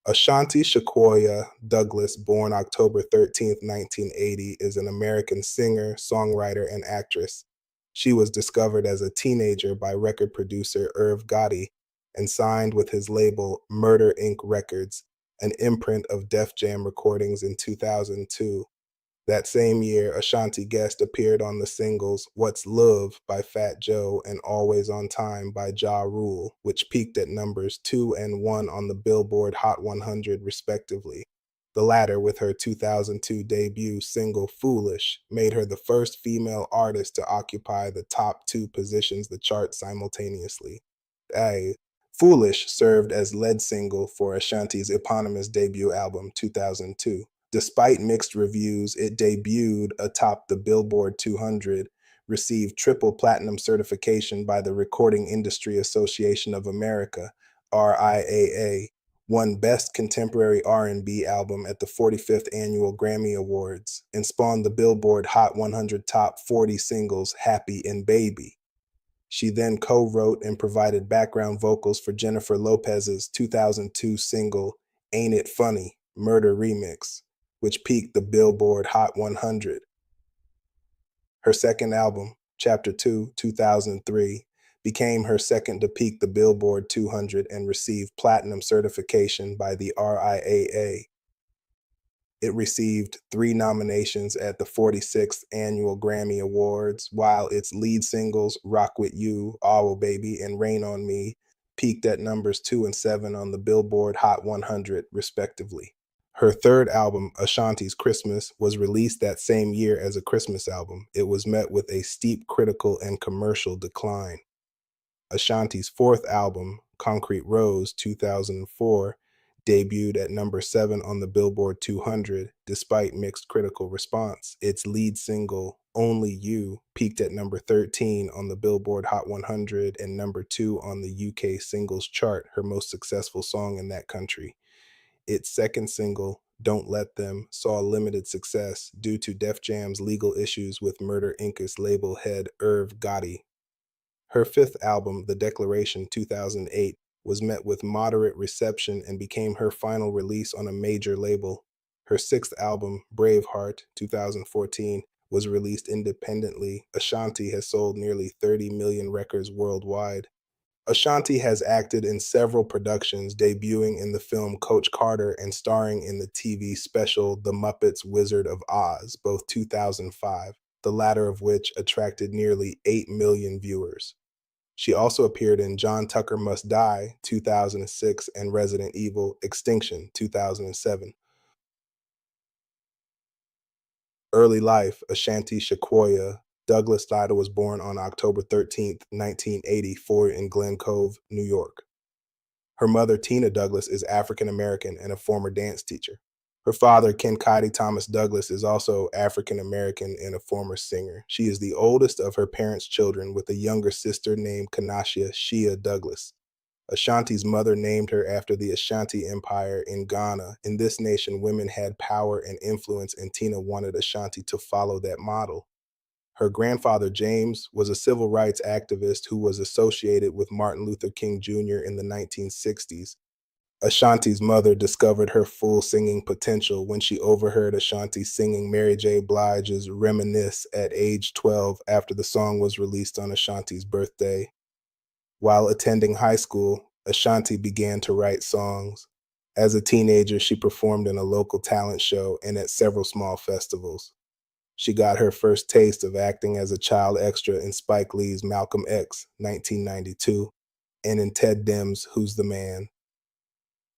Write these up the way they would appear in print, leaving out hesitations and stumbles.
Ashanti Shequoiya Douglas, born October 13th, 1980, is an American singer, songwriter, and actress. She was discovered as a teenager by record producer Irv Gotti and signed with his label Murder Inc. Records, an imprint of Def Jam recordings in 2002. That same year, Ashanti guest appeared on the singles What's Love by Fat Joe and Always on Time by Ja Rule, which peaked at numbers 2 and 1 on the Billboard Hot 100 respectively. The latter, with her 2002 debut single Foolish, made her the first female artist to occupy the top two positions the chart simultaneously. A Foolish served as lead single for Ashanti's eponymous debut album 2002. Despite mixed reviews, it debuted atop the Billboard 200, received triple platinum certification by the Recording Industry Association of America, RIAA, won Best Contemporary R&B Album at the 45th Annual Grammy Awards, and spawned the Billboard Hot 100 Top 40 singles Happy and Baby. She then co-wrote and provided background vocals for Jennifer Lopez's 2002 single Ain't It Funny, Murder Remix, which peaked the Billboard Hot 100. Her second album, Chapter 2, 2003, became her second to peak the Billboard 200 and received platinum certification by the RIAA. It received 3 nominations at the 46th Annual Grammy Awards, while its lead singles, Rock With You, Awww Baby, and Rain On Me, peaked at numbers 2 and 7 on the Billboard Hot 100, respectively. Her third album, Ashanti's Christmas, was released that same year as a Christmas album. It was met with a steep critical and commercial decline. Ashanti's fourth album, Concrete Rose, 2004, debuted at number 7 on the Billboard 200 despite mixed critical response. Its lead single, Only You, peaked at number 13 on the Billboard Hot 100 and number 2 on the UK singles chart, her most successful song in that country. Its second single, Don't Let Them, saw limited success due to Def Jam's legal issues with Murder Inc.'s label head Irv Gotti. Her fifth album, The Declaration 2008, was met with moderate reception and became her final release on a major label. Her sixth album, Braveheart 2014, was released independently. Ashanti has sold nearly 30 million records worldwide. Ashanti has acted in several productions, debuting in the film Coach Carter and starring in the TV special The Muppets Wizard of Oz, both 2005, the latter of which attracted nearly 8 million viewers. She also appeared in John Tucker Must Die, 2006, and Resident Evil Extinction, 2007. Early life, Ashanti Shequoiya Douglas Lytle was born on October 13th, 1984 in Glen Cove, New York. Her mother, Tina Douglas, is African American and a former dance teacher. Her father, Kincaidi Thomas Douglas, is also African American and a former singer. She is the oldest of her parents' children with a younger sister named Kanashia Shea Douglas. Ashanti's mother named her after the Ashanti Empire in Ghana. In this nation, women had power and influence, and Tina wanted Ashanti to follow that model. Her grandfather, James, was a civil rights activist who was associated with Martin Luther King Jr. in the 1960s. Ashanti's mother discovered her full singing potential when she overheard Ashanti singing Mary J. Blige's Reminisce at age 12 after the song was released on Ashanti's birthday. While attending high school, Ashanti began to write songs. As a teenager, she performed in a local talent show and at several small festivals. She got her first taste of acting as a child extra in Spike Lee's Malcolm X, 1992, and in Ted Dem's Who's the Man.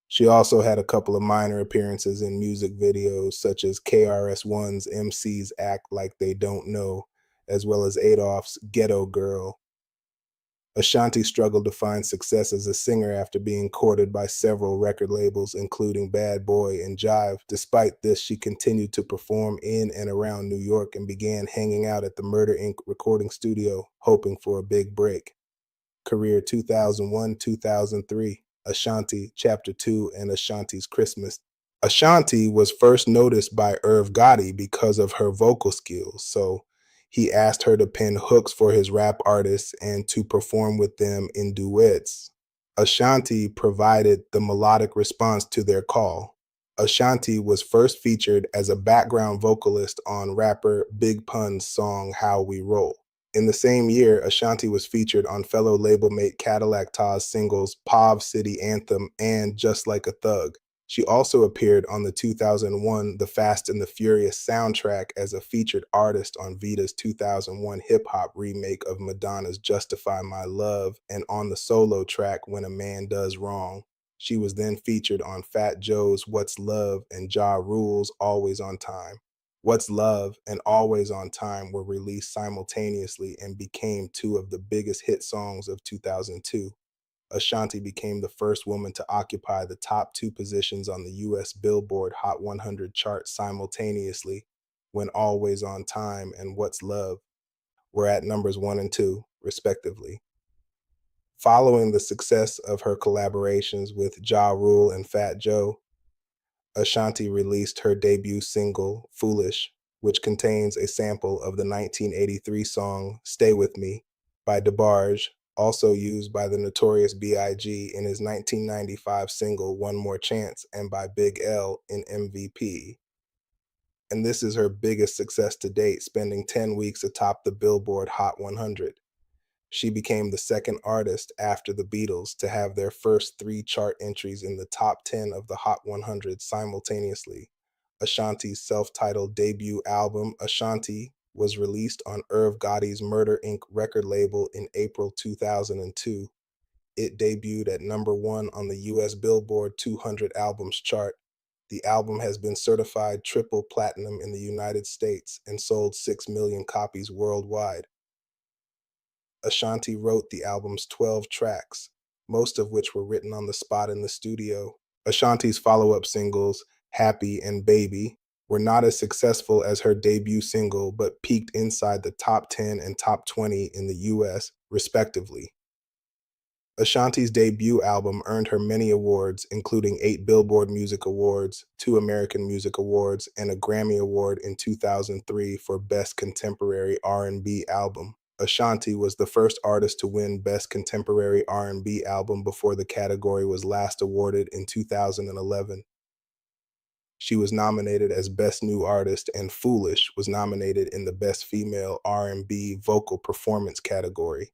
She also had a couple of minor appearances in music videos such as KRS-One's MCs Act Like They Don't Know, as well as Adolph's Ghetto Girl. Ashanti struggled to find success as a singer after being courted by several record labels, including Bad Boy and Jive. Despite this, she continued to perform in and around New York and began hanging out at the Murder Inc. recording studio, hoping for a big break. Career 2001-2003, Ashanti, Chapter 2, and Ashanti's Christmas. Ashanti was first noticed by Irv Gotti because of her vocal skills, so he asked her to pen hooks for his rap artists and to perform with them in duets. Ashanti provided the melodic response to their call. Ashanti was first featured as a background vocalist on rapper Big Pun's song How We Roll. In the same year, Ashanti was featured on fellow label mate Cadillac Taw's singles Pav City Anthem and Just Like a Thug. She also appeared on the 2001 The Fast and the Furious soundtrack as a featured artist on Vita's 2001 hip-hop remake of Madonna's Justify My Love and on the solo track When a Man Does Wrong. She was then featured on Fat Joe's What's Love and Ja Rule's Always on Time. What's Love and Always on Time were released simultaneously and became two of the biggest hit songs of 2002. Ashanti became the first woman to occupy the top two positions on the US Billboard Hot 100 chart simultaneously when Always on Time and What's Love were at numbers 1 and 2, respectively. Following the success of her collaborations with Ja Rule and Fat Joe, Ashanti released her debut single, Foolish, which contains a sample of the 1983 song Stay With Me by DeBarge, also used by the Notorious B.I.G. in his 1995 single One More Chance and by Big L in MVP. And this is her biggest success to date, spending 10 weeks atop the Billboard Hot 100. She became the second artist after the Beatles to have their first three chart entries in the top 10 of the Hot 100 simultaneously. Ashanti's self-titled debut album, Ashanti, was released on Irv Gotti's Murder Inc. record label in April 2002. It debuted at number 1 on the US Billboard 200 albums chart. The album has been certified triple platinum in the United States and sold 6 million copies worldwide. Ashanti wrote the album's 12 tracks, most of which were written on the spot in the studio. Ashanti's follow-up singles, Happy and Baby, were not as successful as her debut single, but peaked inside the top 10 and top 20 in the US, respectively. Ashanti's debut album earned her many awards, including 8 Billboard Music Awards, 2 American Music Awards, and a Grammy Award in 2003 for Best Contemporary R&B Album. Ashanti was the first artist to win Best Contemporary R&B Album before the category was last awarded in 2011. She was nominated as Best New Artist, and Foolish was nominated in the Best Female R&B Vocal Performance category.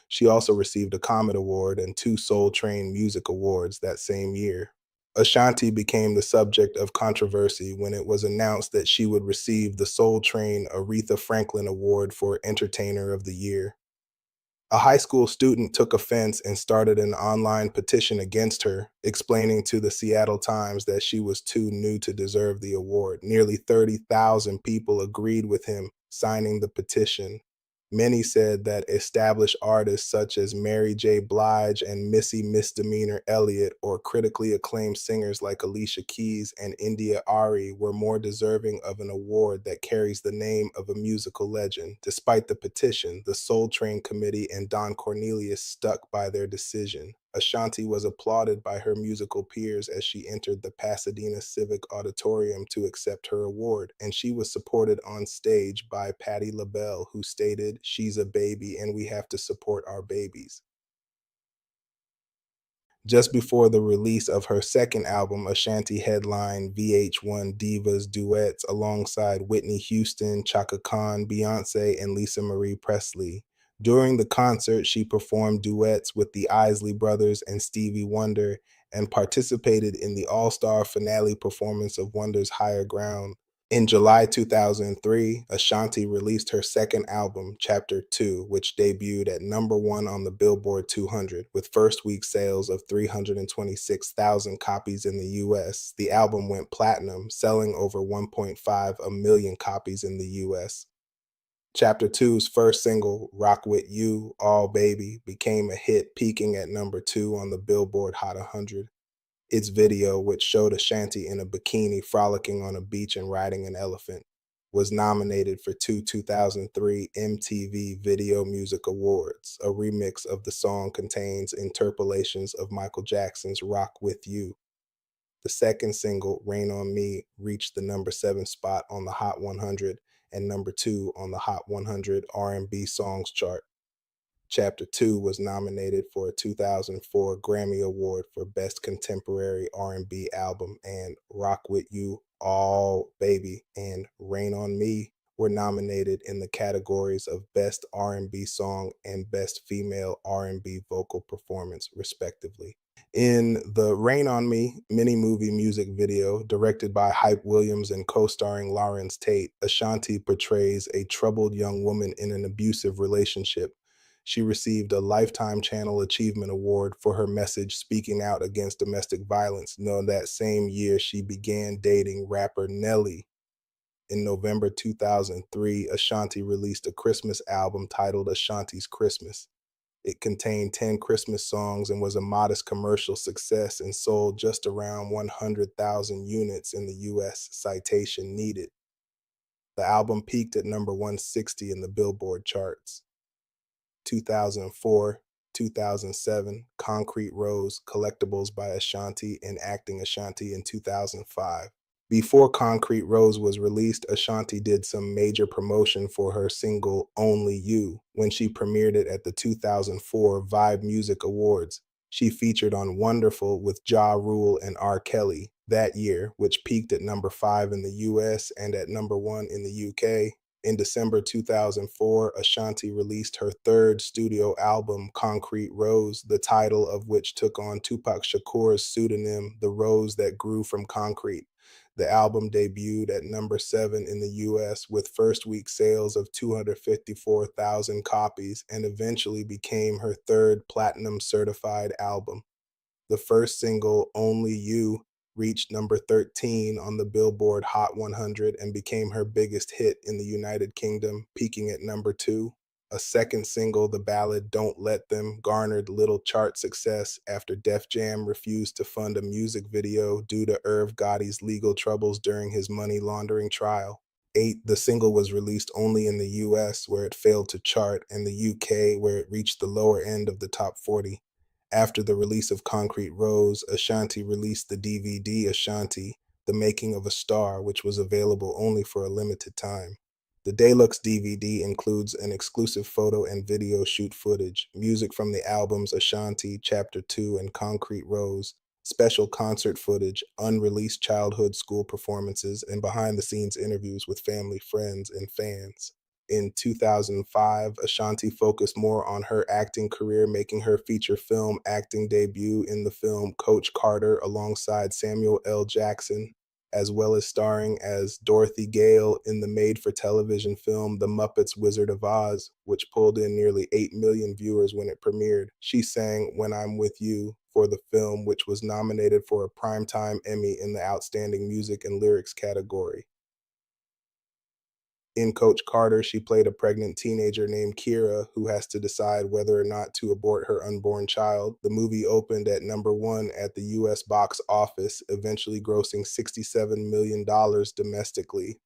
She also received a Comet Award and 2 Soul Train Music Awards that same year. Ashanti became the subject of controversy when it was announced that she would receive the Soul Train Aretha Franklin Award for Entertainer of the Year. A high school student took offense and started an online petition against her, explaining to the Seattle Times that she was too new to deserve the award. Nearly 30,000 people agreed with him, signing the petition. Many said that established artists such as Mary J. Blige and Missy Misdemeanor Elliott, or critically acclaimed singers like Alicia Keys and India Ari, were more deserving of an award that carries the name of a musical legend. Despite the petition, the Soul Train Committee and Don Cornelius stuck by their decision. Ashanti was applauded by her musical peers as she entered the Pasadena Civic Auditorium to accept her award, and she was supported on stage by Patti LaBelle, who stated, "She's a baby and we have to support our babies." Just before the release of her second album, Ashanti headlined VH1 Divas Duets alongside Whitney Houston, Chaka Khan, Beyonce, and Lisa Marie Presley. During the concert, she performed duets with the Isley Brothers and Stevie Wonder and participated in the all-star finale performance of Wonder's Higher Ground. In July 2003, Ashanti released her second album, Chapter 2, which debuted at number 1 on the Billboard 200, with first week sales of 326,000 copies in the US. The album went platinum, selling over 1.5 million copies in the US. Chapter 2's first single, Rock With You, Awww Baby, became a hit, peaking at number 2 on the Billboard Hot 100. Its video, which showed Ashanti in a bikini frolicking on a beach and riding an elephant, was nominated for 2 2003 MTV Video Music Awards. A remix of the song contains interpolations of Michael Jackson's Rock With You. The second single, Rain on Me, reached the number 7 spot on the Hot 100 and number 2 on the Hot 100 R&B Songs chart. Chapter 2 was nominated for a 2004 Grammy Award for Best Contemporary R&B Album, and Rock With You, Awww Baby, and Rain on Me were nominated in the categories of Best R&B Song and Best Female R&B Vocal Performance, respectively. In the Rain on Me mini-movie music video, directed by Hype Williams and co-starring Lawrence Tate, Ashanti portrays a troubled young woman in an abusive relationship. She received a Lifetime Channel Achievement Award for her message speaking out against domestic violence. No, that same year, she began dating rapper Nelly. In November 2003, Ashanti released a Christmas album titled Ashanti's Christmas. It contained 10 Christmas songs and was a modest commercial success and sold just around 100,000 units in the US, citation needed. The album peaked at number 160 in the Billboard charts. 2004, 2007, Concrete Rose, Collectibles by Ashanti, and Acting Ashanti in 2005. Before Concrete Rose was released, Ashanti did some major promotion for her single Only You when she premiered it at the 2004 Vibe Music Awards. She featured on Wonderful with Ja Rule and R. Kelly that year, which peaked at number 5 in the US and at number 1 in the UK. In December 2004, Ashanti released her third studio album, Concrete Rose, the title of which took on Tupac Shakur's pseudonym, The Rose That Grew from Concrete. The album debuted at number 7 in the US with first week sales of 254,000 copies and eventually became her third platinum certified album. The first single, Only You, reached number 13 on the Billboard Hot 100 and became her biggest hit in the United Kingdom, peaking at number 2. A second single, the ballad Don't Let Them, garnered little chart success after Def Jam refused to fund a music video due to Irv Gotti's legal troubles during his money laundering trial. 8, the single was released only in the US, where it failed to chart, and the UK, where it reached the lower end of the top 40. After the release of Concrete Rose, Ashanti released the DVD Ashanti, The Making of a Star, which was available only for a limited time. The deluxe DVD includes an exclusive photo and video shoot footage, music from the albums Ashanti, Chapter 2, and Concrete Rose, special concert footage, unreleased childhood school performances, and behind-the-scenes interviews with family, friends, and fans. In 2005, Ashanti focused more on her acting career, making her feature film acting debut in the film Coach Carter alongside Samuel L. Jackson, as well as starring as Dorothy Gale in the made-for-television film The Muppets Wizard of Oz, which pulled in nearly 8 million viewers when it premiered. She sang When I'm With You for the film, which was nominated for a Primetime Emmy in the Outstanding Music and Lyrics category. In Coach Carter, she played a pregnant teenager named Kira who has to decide whether or not to abort her unborn child. The movie opened at number 1 at the US box office, eventually grossing $67 million domestically.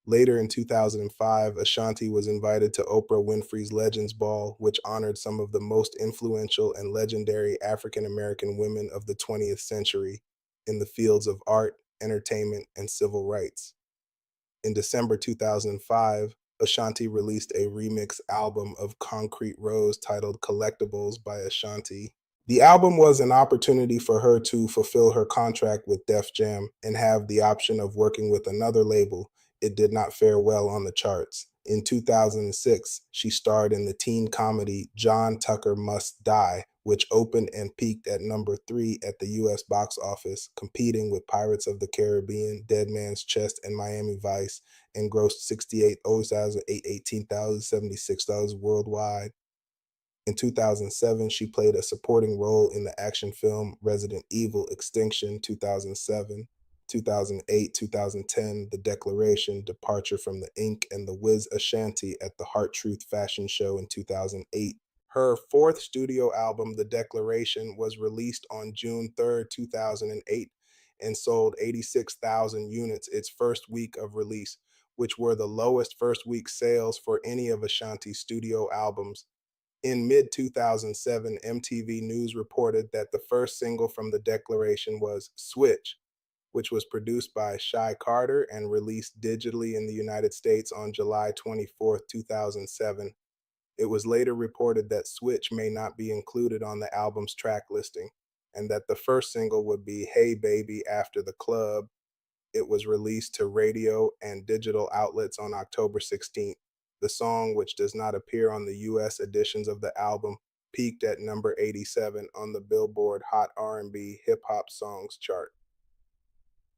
Later in 2005, Ashanti was invited to Oprah Winfrey's Legends Ball, which honored some of the most influential and legendary African American women of the 20th century in the fields of art, entertainment, and civil rights. In December 2005, Ashanti released a remix album of Concrete Rose titled Collectibles by Ashanti. The album was an opportunity for her to fulfill her contract with Def Jam and have the option of working with another label. It did not fare well on the charts. In 2006, she starred in the teen comedy John Tucker Must Die, which opened and peaked at number 3 at the US box office, competing with Pirates of the Caribbean, Dead Man's Chest, and Miami Vice, and grossed $68,818,076 worldwide. In 2007, she played a supporting role in the action film Resident Evil Extinction 2007, 2008, 2010, The Declaration, Departure from the Ink, and The Wiz Ashanti at the Heart Truth Fashion Show in 2008. Her fourth studio album, The Declaration, was released on June 3rd, 2008, and sold 86,000 units its first week of release, which were the lowest first week sales for any of Ashanti's studio albums. In mid-2007, MTV News reported that the first single from The Declaration was Switch, which was produced by Shy Carter and released digitally in the United States on July 24, 2007. It was later reported that Switch may not be included on the album's track listing, and that the first single would be Hey Baby After the Club. It was released to radio and digital outlets on October 16th. The song, which does not appear on the US editions of the album, peaked at number 87 on the Billboard Hot R&B Hip Hop Songs chart.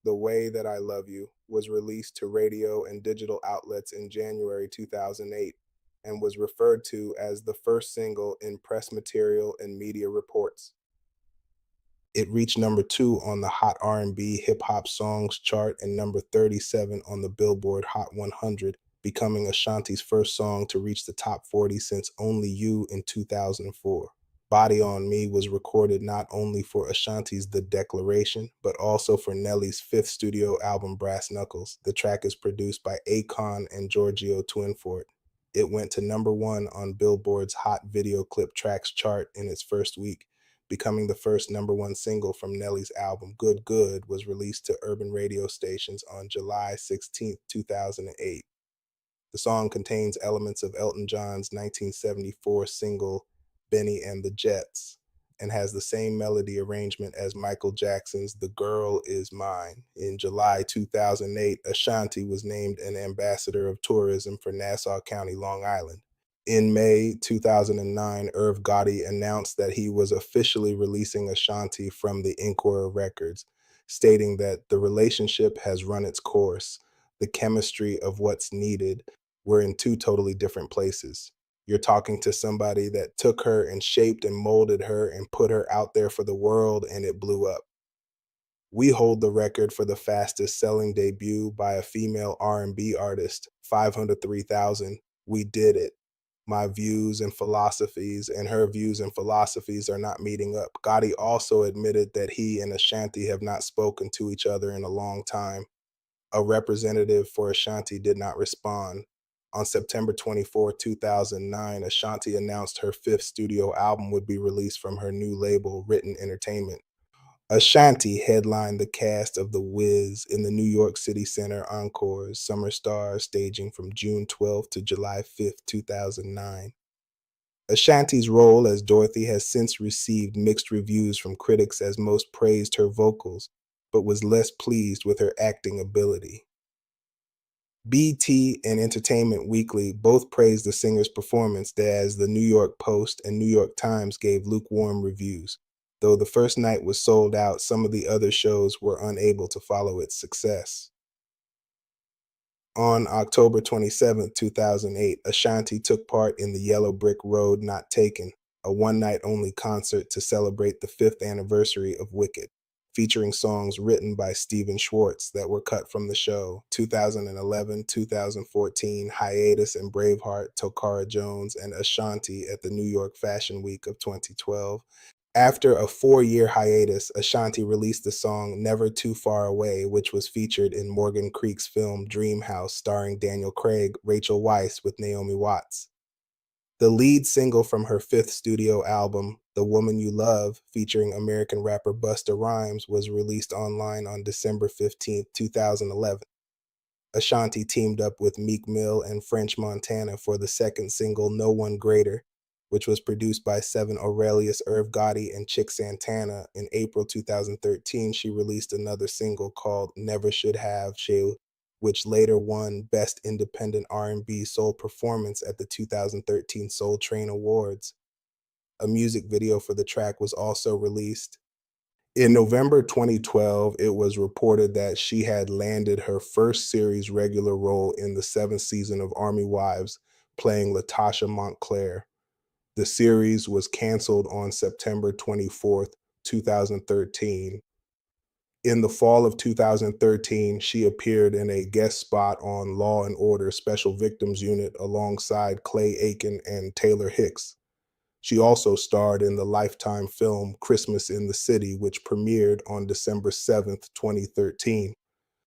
The Way That I Love You was released to radio and digital outlets in January 2008 and was referred to as the first single in press material and media reports. It reached number 2 on the Hot R&B Hip Hop Songs chart and number 37 on the Billboard Hot 100, becoming Ashanti's first song to reach the top 40 since Only You in 2004. Body on Me was recorded not only for Ashanti's The Declaration, but also for Nelly's fifth studio album Brass Knuckles. The track is produced by Akon and Giorgio Twinfort. It went to number 1 on Billboard's Hot Video Clip Tracks chart in its first week, becoming the first number 1 single from Nelly's album. Good Good was released to urban radio stations on July 16, 2008. The song contains elements of Elton John's 1974 single Benny and the Jets and has the same melody arrangement as Michael Jackson's The Girl Is Mine. In July 2008, Ashanti was named an ambassador of tourism for Nassau County, Long Island. In May 2009, Irv Gotti announced that he was officially releasing Ashanti from the Encore Records, stating that the relationship has run its course. The chemistry of what's needed, we're in two totally different places. You're talking to somebody that took her and shaped and molded her and put her out there for the world, and it blew up. We hold the record for the fastest selling debut by a female R&B artist, 503,000. We did it. My views and philosophies and her views and philosophies are not meeting up. Gotti also admitted that he and Ashanti have not spoken to each other in a long time. A representative for Ashanti did not respond. On September 24, 2009, Ashanti announced her fifth studio album would be released from her new label, Written Entertainment. Ashanti headlined the cast of The Wiz in the New York City Center Encore's Summer Stars staging from June 12 to July 5, 2009. Ashanti's role as Dorothy has since received mixed reviews from critics, as most praised her vocals, but was less pleased with her acting ability. BT and Entertainment Weekly both praised the singer's performance, as the New York Post and New York Times gave lukewarm reviews. Though the first night was sold out, some of the other shows were unable to follow its success. On October 27, 2008, Ashanti took part in the Yellow Brick Road Not Taken, a one-night-only concert to celebrate the 5th anniversary of Wicked, featuring songs written by Stephen Schwartz that were cut from the show. 2011, 2014, Hiatus and Braveheart, Tokara Jones, and Ashanti at the New York Fashion Week of 2012. After a 4-year hiatus, Ashanti released the song Never Too Far Away, which was featured in Morgan Creek's film Dream House, starring Daniel Craig, Rachel Weisz with Naomi Watts. The lead single from her 5th studio album, The Woman You Love, featuring American rapper Busta Rhymes, was released online on December 15, 2011. Ashanti teamed up with Meek Mill and French Montana for the second single, No One Greater, which was produced by Seven Aurelius, Irv Gotti, and Chick Santana. In April 2013, she released another single called Never Should Have, which later won Best Independent R&B Soul Performance at the 2013 Soul Train Awards. A music video for the track was also released. In November 2012, it was reported that she had landed her first series regular role in the 7th season of Army Wives, playing Latasha Montclair. The series was canceled on September 24, 2013. In the fall of 2013, she appeared in a guest spot on Law and Order Special Victims Unit alongside Clay Aiken and Taylor Hicks. She also starred in the Lifetime film Christmas in the City, which premiered on December 7, 2013.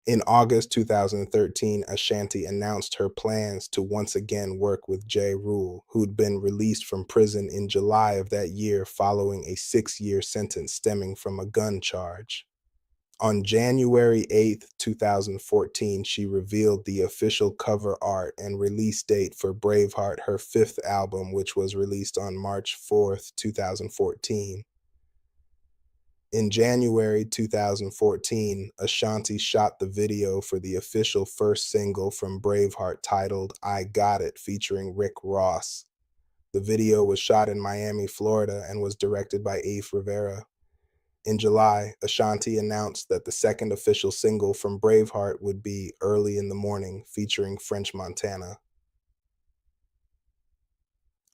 In August 2013, Ashanti announced her plans to once again work with Ja Rule, who'd been released from prison in July of that year following a 6-year sentence stemming from a gun charge. On January 8th, 2014, she revealed the official cover art and release date for Braveheart, her fifth album, which was released on March 4th, 2014. In January 2014, Ashanti shot the video for the official first single from Braveheart titled I Got It, featuring Rick Ross. The video was shot in Miami, Florida, and was directed by Eve Rivera. In July, Ashanti announced that the second official single from Braveheart would be Early in the Morning, featuring French Montana.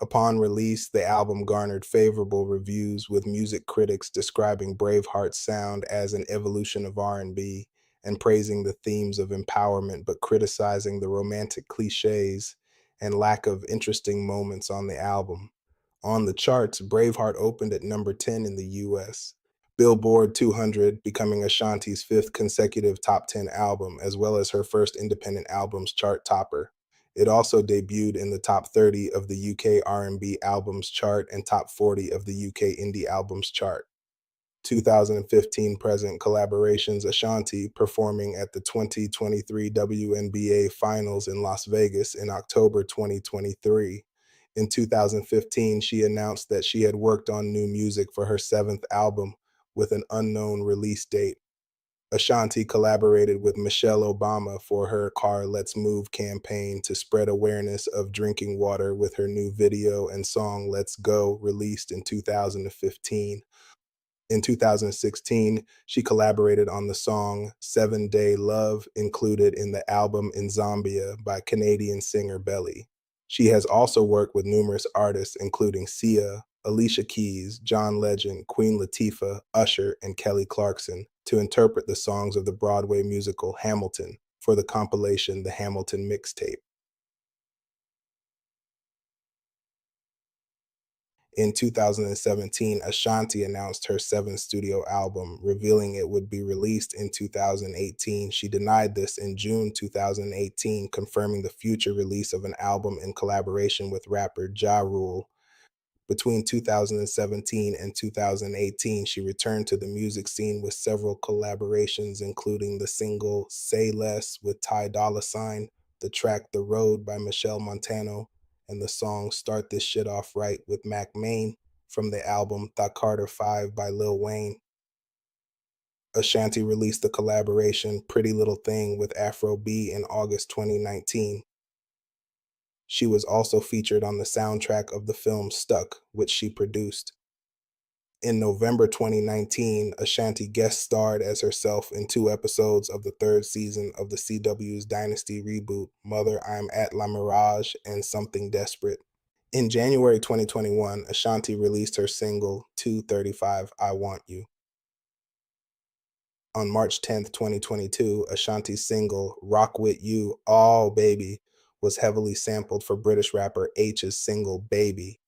Upon release, the album garnered favorable reviews, with music critics describing Braveheart's sound as an evolution of R&B and praising the themes of empowerment, but criticizing the romantic cliches and lack of interesting moments on the album. On the charts, Braveheart opened at number 10 in the US. Billboard 200, becoming Ashanti's fifth consecutive top 10 album, as well as her first independent album's chart topper. It also debuted in the top 30 of the UK R&B albums chart and top 40 of the UK indie albums chart. 2015 present collaborations: Ashanti performing at the 2023 WNBA Finals in Las Vegas in October 2023. In 2015, she announced that she had worked on new music for her seventh album with an unknown release date. Ashanti collaborated with Michelle Obama for her Car Let's Move campaign to spread awareness of drinking water with her new video and song Let's Go, released in 2015. In 2016, she collaborated on the song 7 Day Love, included in the album In Zambia by Canadian singer Belly. She has also worked with numerous artists, including Sia, Alicia Keys, John Legend, Queen Latifah, Usher, and Kelly Clarkson, to interpret the songs of the Broadway musical Hamilton for the compilation The Hamilton Mixtape. In 2017, Ashanti announced her seventh studio album, revealing it would be released in 2018. She denied this in June 2018, confirming the future release of an album in collaboration with rapper Ja Rule. Between 2017 and 2018, she returned to the music scene with several collaborations, including the single Say Less with Ty Dolla $ign, the track The Road by Michelle Montano, and the song Start This Shit Off Right with Mac Main from the album Thought Carter 5 by Lil Wayne. Ashanti released the collaboration Pretty Little Thing with Afro B in August 2019. She was also featured on the soundtrack of the film Stuck, which she produced. In November 2019, Ashanti guest starred as herself in 2 episodes of the third season of the CW's Dynasty reboot, Mother, I'm at La Mirage, and Something Desperate. In January 2021, Ashanti released her single 235 I Want You. On March 10th, 2022, Ashanti's single Rock With You, Awww Baby, was heavily sampled for British rapper H's single Baby.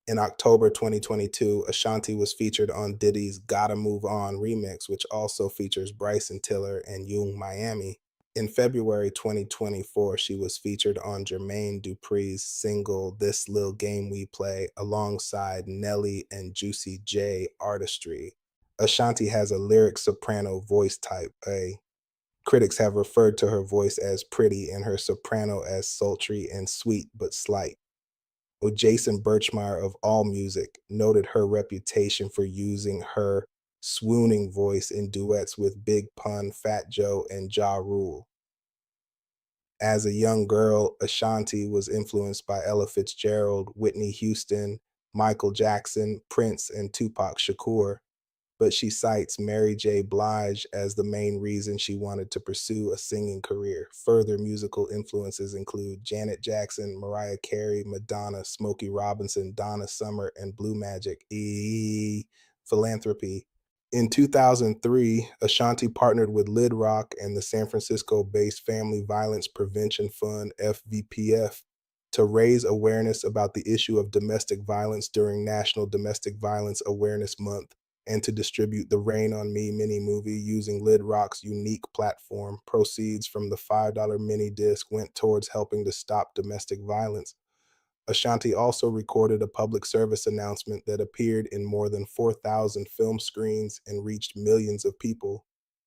In October 2022, Ashanti was featured on Diddy's Gotta Move On remix, which also features Bryson Tiller and Young Miami. In February 2024, she was featured on Jermaine Dupri's single This Lil Game We Play alongside Nelly and Juicy J Artistry. Ashanti has a lyric soprano voice type. Critics have referred to her voice as pretty and her soprano as sultry and sweet but slight. Jason Birchmeier of AllMusic noted her reputation for using her swooning voice in duets with Big Pun, Fat Joe, and Ja Rule. As a young girl, Ashanti was influenced by Ella Fitzgerald, Whitney Houston, Michael Jackson, Prince, and Tupac Shakur, but she cites Mary J. Blige as the main reason she wanted to pursue a singing career. Further musical influences include Janet Jackson, Mariah Carey, Madonna, Smokey Robinson, Donna Summer, and Blue Magic. Philanthropy. In 2003, Ashanti partnered with Lid Rock and the San Francisco-based Family Violence Prevention Fund, FVPF, to raise awareness about the issue of domestic violence during National Domestic Violence Awareness Month, and to distribute the Rain on Me mini movie using Lid Rock's unique platform. Proceeds from the $5 mini disc went towards helping to stop domestic violence. Ashanti also recorded a public service announcement that appeared in more than 4,000 film screens and reached millions of people.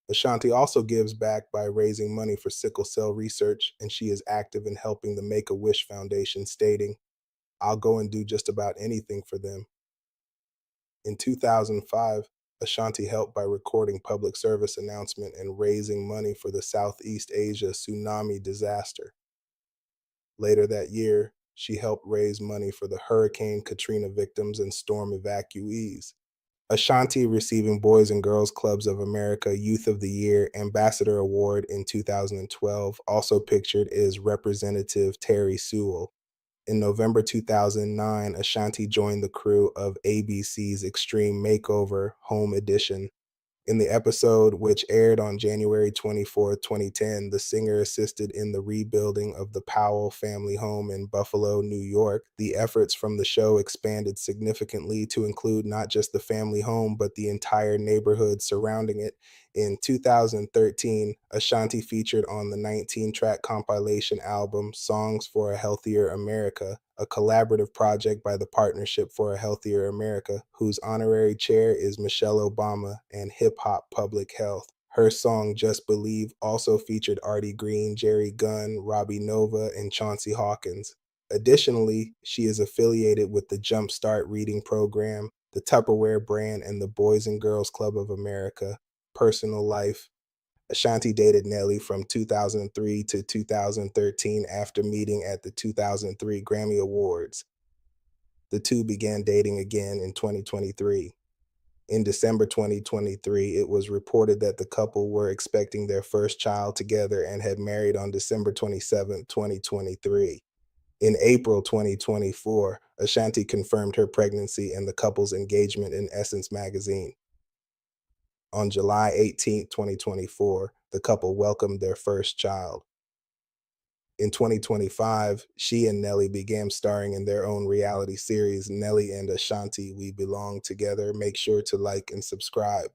Ashanti also gives back by raising money for sickle cell research, and she is active in helping the Make a Wish Foundation, stating, "I'll go and do just about anything for them." In 2005, Ashanti helped by recording public service announcement and raising money for the Southeast Asia tsunami disaster. Later that year, she helped raise money for the Hurricane Katrina victims and storm evacuees. Ashanti receiving Boys and Girls Clubs of America Youth of the Year Ambassador Award in 2012, also pictured is Representative Terry Sewell. In November 2009, Ashanti joined the crew of ABC's Extreme Makeover Home Edition. In the episode, which aired on January 24, 2010, the singer assisted in the rebuilding of the Powell family home in Buffalo, New York. The efforts from the show expanded significantly to include not just the family home, but the entire neighborhood surrounding it. In 2013, Ashanti featured on the 19-track compilation album Songs for a Healthier America, a collaborative project by the Partnership for a Healthier America, whose honorary chair is Michelle Obama and Hip Hop Public Health. Her song Just Believe also featured Artie Green, Jerry Gunn, Robbie Nova, and Chauncey Hawkins. Additionally, she is affiliated with the Jumpstart Reading Program, the Tupperware brand, and the Boys and Girls Club of America. Personal life. Ashanti dated Nelly from 2003 to 2013 after meeting at the 2003 Grammy Awards. The two began dating again in 2023. In December 2023, it was reported that the couple were expecting their first child together and had married on December 27, 2023. In April 2024, Ashanti confirmed her pregnancy and the couple's engagement in Essence magazine. On July 18, 2024, the couple welcomed their first child. In 2025, she and Nelly began starring in their own reality series, Nelly and Ashanti, We Belong Together. Make sure to like and subscribe.